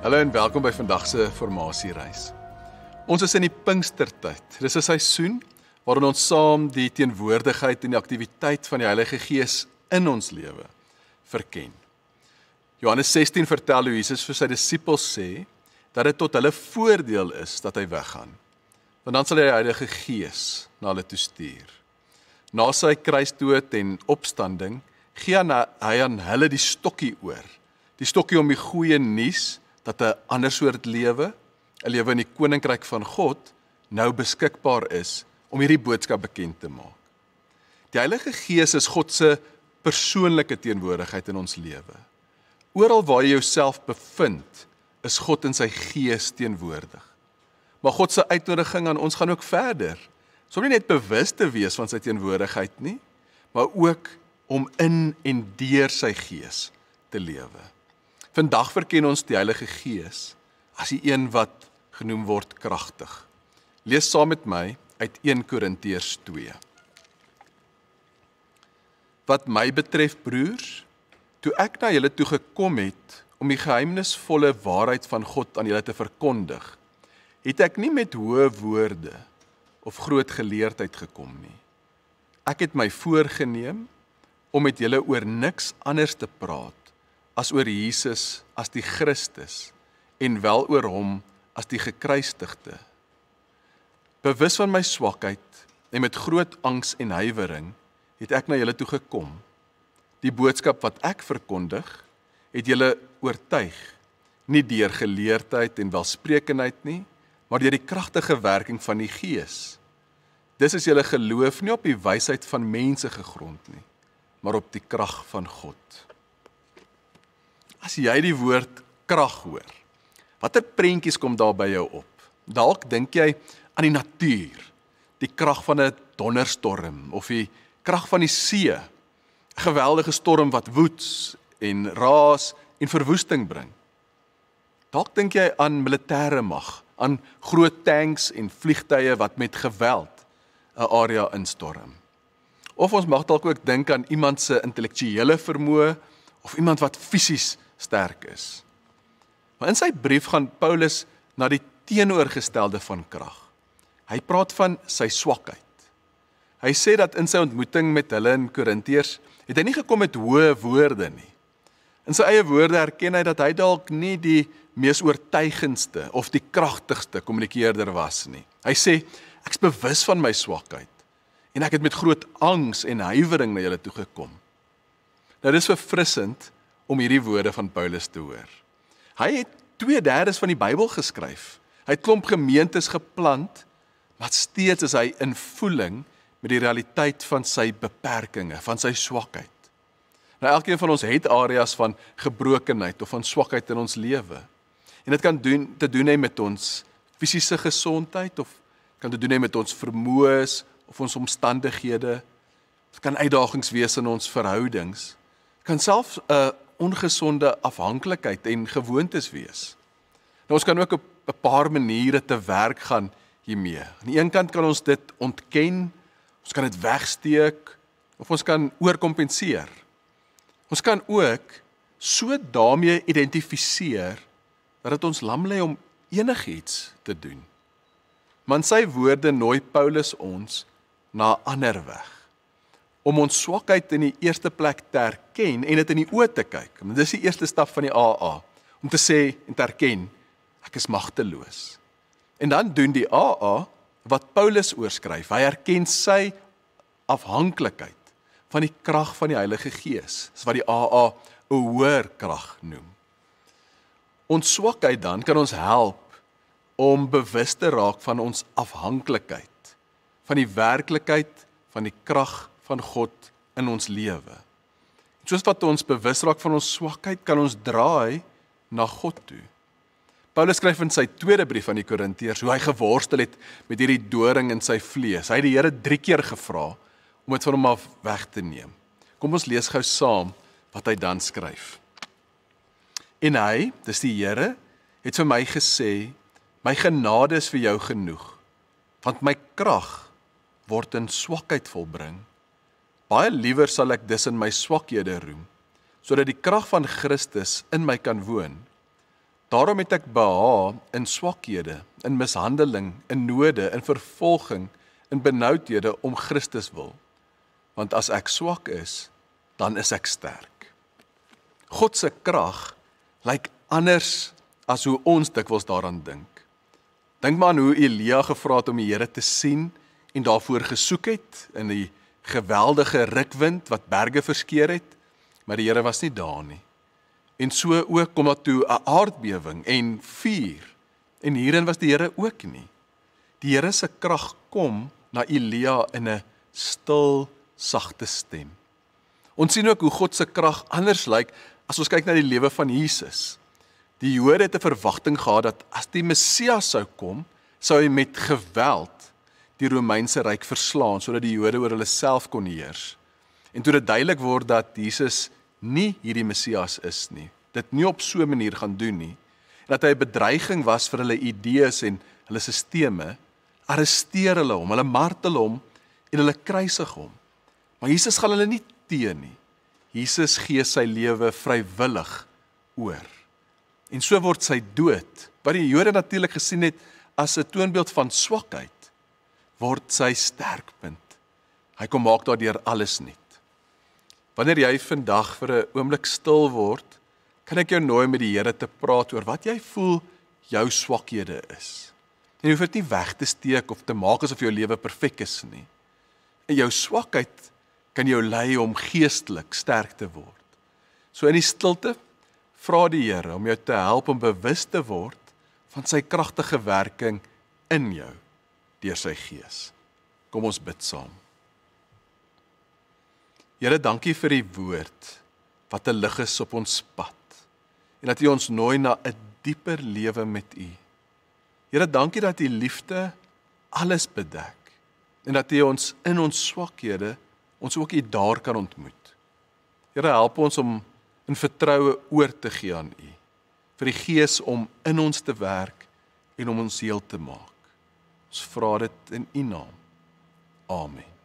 Hallo en welkom by vandag se formasiereis. Ons is in die Pinkstertyd. Dis 'n seisoen waarin ons saam die teenwoordigheid en die aktiwiteit van die Heilige Gees in ons lewe verken. Johannes 16 vertel hoe Jesus vir sy disippels sê dat dit tot hulle voordeel is dat hy weggaan. Want dan sal hy die Heilige Gees na hulle toe stuur. Na sy kruisdood en opstanding gee hy aan hulle die stokkie oor. Die stokkie om die goeie nuus dat 'n ander soort lewe, 'n lewe in die koninkryk van God, nou beskikbaar is om hierdie boodskap bekend te maak. Die Heilige Gees is God se persoonlike teenwoordigheid in ons lewe. Oral waar jy jouself bevind, is God in sy Gees teenwoordig. Maar God se uitnodiging aan ons gaan ook verder. Ons nie net bewus te wees van sy teenwoordigheid nie, maar ook om in en deur sy Gees te lewe. Vandag verken ons die Heilige Gees as die een wat genoem word kragtig. Lees saam met my uit 1 Korintiërs 2. Wat my betref, broers, toe ek na julle toe gekom het om die geheimnisvolle waarheid van God aan julle te verkondig, het ek nie met hoë woorde of groot geleerdheid gekom nie. Ek het my voorgenem om met julle oor niks anders te praat as oor Jesus as die Christus en wel oor hom as die gekruisigde. Bewus van my swakheid en met groot angs en huiwering het ek na julle toe gekom. Die boodskap wat ek verkondig, het julle oortuig, nie deur geleerdheid en welsprekendheid nie, maar deur die kragtige werking van die Gees. Dis is julle geloof nie op die wysheid van mense gegrond nie, maar op die krag van God. As jy die woord krag hoor, watter prentjies kom daar by jou op? Dalk dink jy aan die natuur, die krag van 'n donderstorm of die krag van die see, 'n geweldige storm wat woeds en raas en verwoesting bring. Dalk dink jy aan militêre mag, aan groot tanks en vliegtye wat met geweld 'n area instorm. Of ons mag dalk ook dink aan iemand se intellektuele vermoë of iemand wat fisies sterk is. Maar in sy brief gaan Paulus na die teenoorgestelde van krag. Hy praat van sy swakheid. Hy sê dat in sy ontmoeting met hulle in Korintiërs het hy nie gekom met hoë woorde nie. In sy eie woorde erken hy dat hy dalk nie die mees oortuigendste of die kragtigste kommunikeerder was nie. Hy sê, ek is bewus van my swakheid en ek het met groot angs en huiwering na julle toe gekom. Nou dis verfrissend om hierdie woorde van Paulus te hoor. Hy het 2/3 van die Bybel geskryf. Hy het klomp gemeentes geplant, maar steeds is hy in voeling met die realiteit van sy beperkings, van sy swakheid. Nou elkeen van ons het areas van gebrokenheid of van swakheid in ons lewe. En dit kan te doen hê met ons fisiese gesondheid of kan te doen hê met ons vermoëns of ons omstandighede. Dit kan uitdagings wees in ons verhoudings. Dit kan selfs 'n ongesonde afhanklikheid en gewoontes wees. Nou ons kan ook op 'n paar maniere te werk gaan hiermee. Aan die een kant kan ons dit ontken, ons kan dit wegsteek of ons kan oorkompenseer. Ons kan ook so daarmee identifiseer dat dit ons lam lê om enigiets te doen. Maar in sy woorde nooi Paulus ons na 'n ander weg. Om ons swakheid in die eerste plek te erken en dit in die oë te kyk. Dit is die eerste stap van die AA, om te sê en te erken, ek is magteloos. En dan doen die AA wat Paulus oorskryf. Hy erken sy afhanklikheid van die krag van die Heilige Gees. Dis wat die AA 'n hoër krag noem. Ons swakheid dan kan ons help om bewus te raak van ons afhanklikheid, van die werklikheid van die krag van God in ons lewe. Soos wat ons bewus raak van ons swakheid, kan ons draai na God toe. Paulus skryf in sy tweede brief aan die Korintiërs hoe hy geworstel het met hierdie doring in sy vlees. Hy het die Here 3 keer gevra om dit van hom af weg te neem. Kom ons lees gou saam wat hy dan skryf. En hy, dis die Here, het vir my gesê, my genade is vir jou genoeg, want my krag word in swakheid volbring. Baie liewer sal ek dus in my swakhede roem, sodat die krag van Christus in my kan woon. Daarom het ek behaag in swakhede, in mishandeling, in node, in vervolging, in benoudhede om Christus wil. Want as ek swak is, dan is ek sterk. God se krag lyk anders as hoe ons dikwels daaraan dink. Dink maar aan hoe Elia gevra het om die Here te sien en daarvoor gesoek het in die geweldige rukwind wat berge verskeur het, maar die Here was nie daar nie. En so ook kom daar toe 'n aardbewing en vuur, en hierin was die Here ook nie. Die Here se krag kom na Elia in 'n stil, sagte stem. Ons sien ook hoe God se krag anders lyk as ons kyk na die lewe van Jesus. Die Jode het 'n verwagting gehad dat as die Messias sou kom, sou hy met geweld die Romeinse ryk verslaan, sodat die Jode oor hulle self kon heers. En toe dit duidelik word dat Jesus nie hierdie Messias is nie, dit nie op so 'n manier gaan doen nie, en dat hy 'n bedreiging was vir hulle idees en hulle sisteme, arresteer hulle hom, hulle martel hom en hulle kruisig hom. Maar Jesus gaan hulle nie teen nie. Jesus gee sy lewe vrywillig oor. En so word sy dood, wat die Jode natuurlik gesien het as 'n toonbeeld van swakheid, word sy sterkpunt. Hy kom maak daardeur alles nuut. Wanneer jy vandag vir 'n oomblik stil word, kan ek jou nooi met die Here te praat oor wat jy voel jou swakhede is. En jy hoef dit nie weg te steek of te maak asof jou lewe perfek is nie. En jou swakheid kan jou lei om geestelik sterk te word. So in die stilte, vra die Here om jou te help om bewus te word van sy kragtige werking in jou deur sy Gees. Kom ons bid saam. Here, dankie vir die woord wat 'n lig is op ons pad en dat U ons nooi na 'n dieper lewe met U. Here, dankie dat U liefde alles bedek en dat U ons in ons swakhede ons ook U daar kan ontmoet. Here, help ons om in vertroue oor te gee aan U, vir die Gees om in ons te werk en om ons heel te maak. Ons vra dit in U naam. Amen.